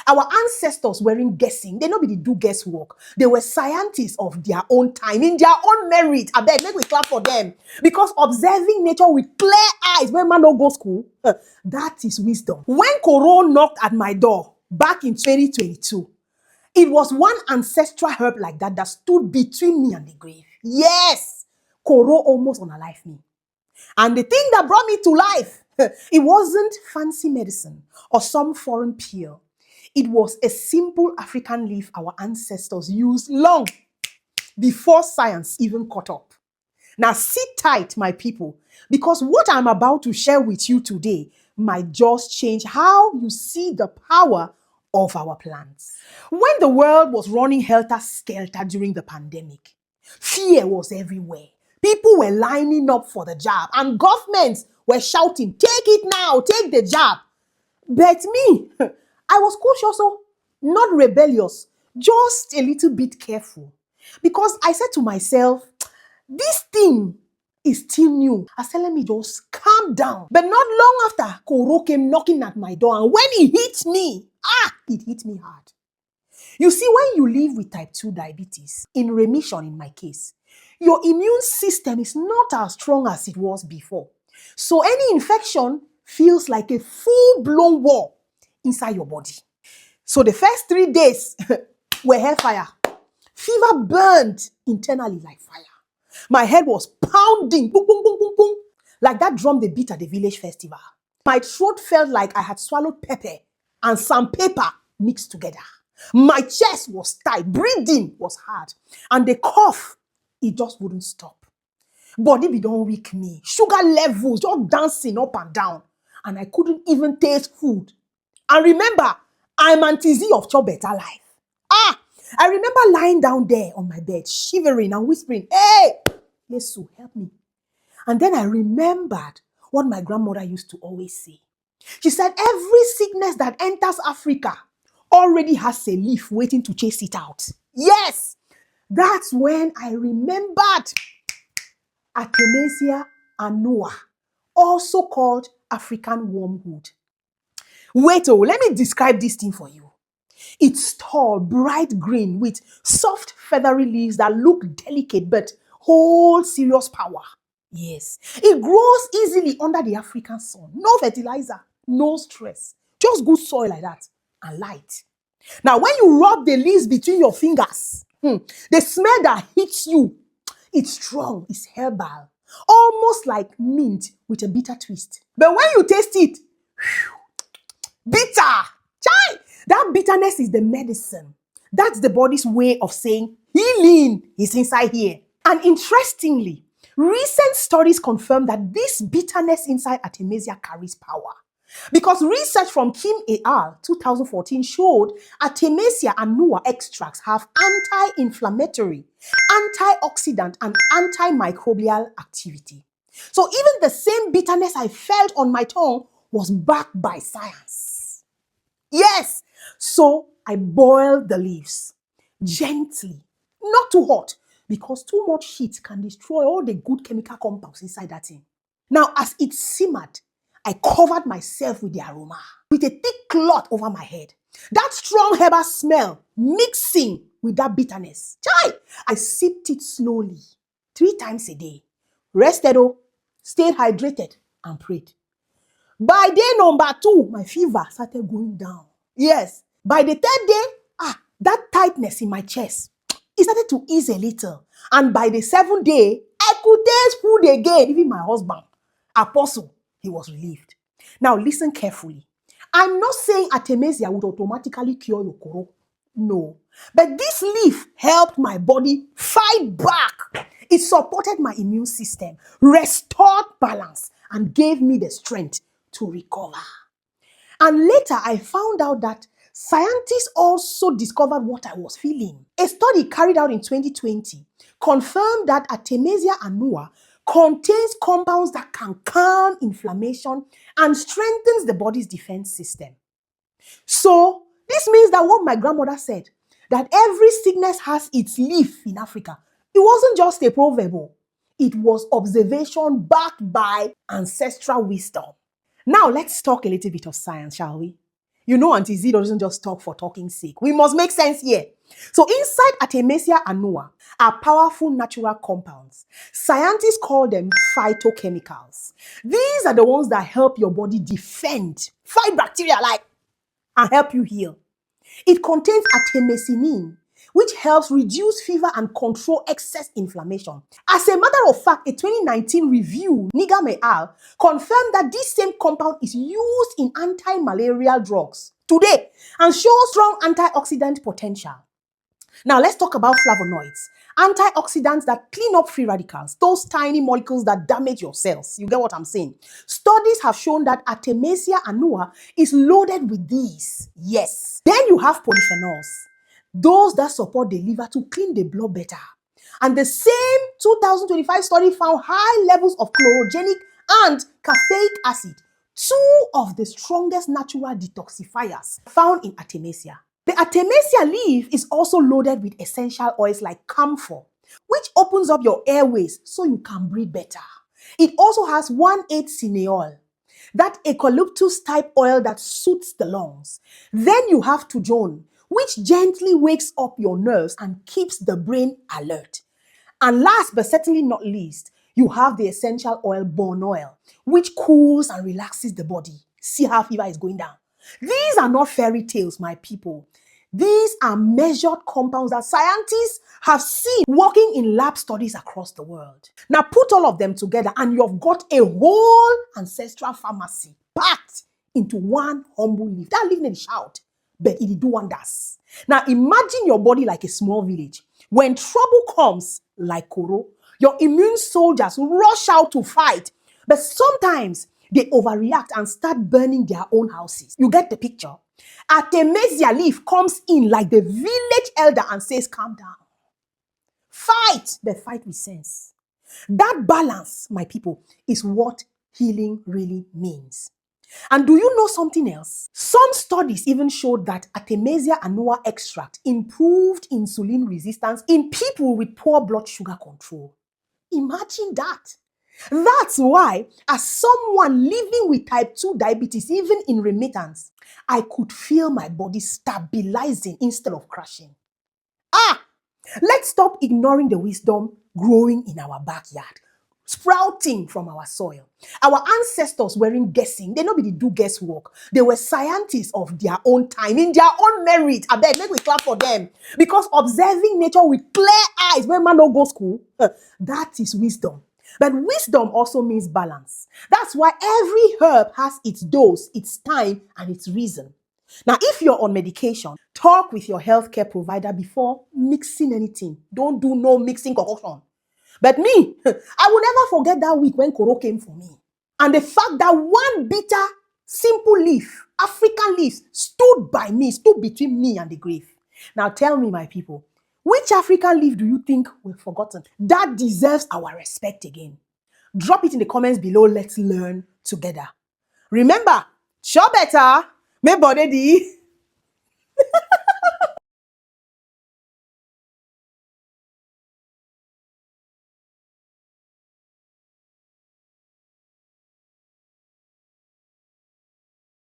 Our ancestors weren't guessing. They nobody do guesswork. They were scientists of their own time, in their own merit. I beg, make we clap for them. Because observing nature with clear eyes when man don't go school, that is wisdom. When Coro knocked at my door back in 2022, it was one ancestral herb like that that stood between me and the grave. Yes, Coro almost unalived me. And the thing that brought me to life, it wasn't fancy medicine or some foreign pill. It was a simple African leaf our ancestors used long before science even caught up. Now sit tight, my people, because what I'm about to share with you today might just change how you see the power of our plants. When the world was running helter-skelter during the pandemic, fear was everywhere. People were lining up for the jab, and governments were shouting, take it now, take the jab. But me, I was cautious, not rebellious, just a little bit careful. Because I said to myself, this thing is still new. I said, let me just calm down. But not long after, Coro came knocking at my door, and when he hit me, it hit me hard. You see, when you live with type 2 diabetes, in remission in my case, your immune system is not as strong as it was before. So any infection feels like a full-blown war inside your body. So the first 3 days were hellfire. Fever burned internally like fire. My head was pounding, boom, boom, boom, boom, boom, like that drum they beat at the village festival. My throat felt like I had swallowed pepper and sandpaper mixed together. My chest was tight, breathing was hard, and the cough, it just wouldn't stop. Body be don't weak me. Sugar levels just dancing up and down, and I couldn't even taste food. And remember, I'm Auntie of Chop Better Life. I remember lying down there on my bed, shivering and whispering, hey, Yesu, help me. And then I remembered what my grandmother used to always say. She said, every sickness that enters Africa already has a leaf waiting to chase it out. Yes, that's when I remembered Artemisia annua, also called African wormwood. Wait, let me describe this thing for you. It's tall, bright green with soft, feathery leaves that look delicate but hold serious power. Yes, it grows easily under the African sun. No fertilizer, no stress. Just good soil like that and light. Now, when you rub the leaves between your fingers, the smell that hits you, it's strong, it's herbal, almost like mint with a bitter twist. But when you taste it, bitter! Chai! That bitterness is the medicine. That's the body's way of saying healing is inside here. And interestingly, recent studies confirm that this bitterness inside Artemisia carries power. Because research from Kim et al. 2014 showed Artemisia annua extracts have anti-inflammatory, antioxidant, and antimicrobial activity. So even the same bitterness I felt on my tongue was backed by science. Yes, so I boiled the leaves gently, not too hot, because too much heat can destroy all the good chemical compounds inside that thing. Now, as it simmered, I covered myself with the aroma, with a thick cloth over my head. That strong herbal smell mixing with that bitterness. Chai! I sipped it slowly, 3 times a day. Rested, stayed hydrated, and prayed. By day number 2, my fever started going down. Yes. By the 3rd day, that tightness in my chest, it started to ease a little. And by the 7th day, I could taste food again. Even my husband, Apostle, he was relieved. Now listen carefully. I'm not saying Artemisia would automatically cure your Coro. No. But this leaf helped my body fight back. It supported my immune system, restored balance, and gave me the strength to recover. And later, I found out that scientists also discovered what I was feeling. A study carried out in 2020 confirmed that Artemisia annua contains compounds that can calm inflammation and strengthens the body's defense system. So, this means that what my grandmother said, that every sickness has its leaf in Africa, it wasn't just a proverb. It was observation backed by ancestral wisdom. Now, let's talk a little bit of science, shall we? You know, Auntie Z doesn't just talk for talking's sake. We must make sense here. So inside Artemisia annua are powerful natural compounds. Scientists call them phytochemicals. These are the ones that help your body defend, fight bacteria and help you heal. It contains artemisinin, which helps reduce fever and control excess inflammation. As a matter of fact, a 2019 review, Nigam et al., confirmed that this same compound is used in anti-malarial drugs today and shows strong antioxidant potential. Now let's talk about flavonoids, antioxidants that clean up free radicals, those tiny molecules that damage your cells. You get what I'm saying? Studies have shown that Artemisia annua is loaded with these. Yes. Then you have polyphenols, those that support the liver to clean the blood better. And the same 2025 study found high levels of chlorogenic and kpaied acid, two of the strongest natural detoxifiers found in Artemisia. The Artemisia leaf is also loaded with essential oils like camphor, which opens up your airways so you can breathe better. It also has 1,8-cineol, that eucalyptus type oil that soothes the lungs. Then you have tujone, which gently wakes up your nerves and keeps the brain alert. And last but certainly not least, you have the essential oil born oil, which cools and relaxes the body. See how fever is going down. These are not fairy tales, my people. These are measured compounds that scientists have seen working in lab studies across the world. Now put all of them together and you've got a whole ancestral pharmacy packed into one humble leaf. That leaf need shout, but it do wonders. Now imagine your body like a small village. When trouble comes, like Coro, your immune soldiers rush out to fight, but sometimes they overreact and start burning their own houses. You get the picture? Artemisia leaf comes in like the village elder and says, calm down. Fight, but fight with sense. That balance, my people, is what healing really means. And do you know something else? Some studies even showed that Artemisia annua extract improved insulin resistance in people with poor blood sugar control. Imagine that. That's why, as someone living with type 2 diabetes, even in remittance, I could feel my body stabilizing instead of crashing. Let's stop ignoring the wisdom growing in our backyard, sprouting from our soil. Our ancestors weren't guessing. They nobody do guesswork. They were scientists of their own time, in their own merit. I beg, make we clap for them. Because observing nature with clear eyes when man don't go school, that is wisdom. But wisdom also means balance. That's why every herb has its dose, its time, and its reason. Now, if you're on medication, talk with your healthcare provider before mixing anything. Don't do no mixing concoction. But me, I will never forget that week when Coro came for me. And the fact that one bitter, simple leaf, African leaf, stood by me, stood between me and the grave. Now tell me, my people, which African leaf do you think we've forgotten? That deserves our respect again. Drop it in the comments below. Let's learn together. Remember, show better, make body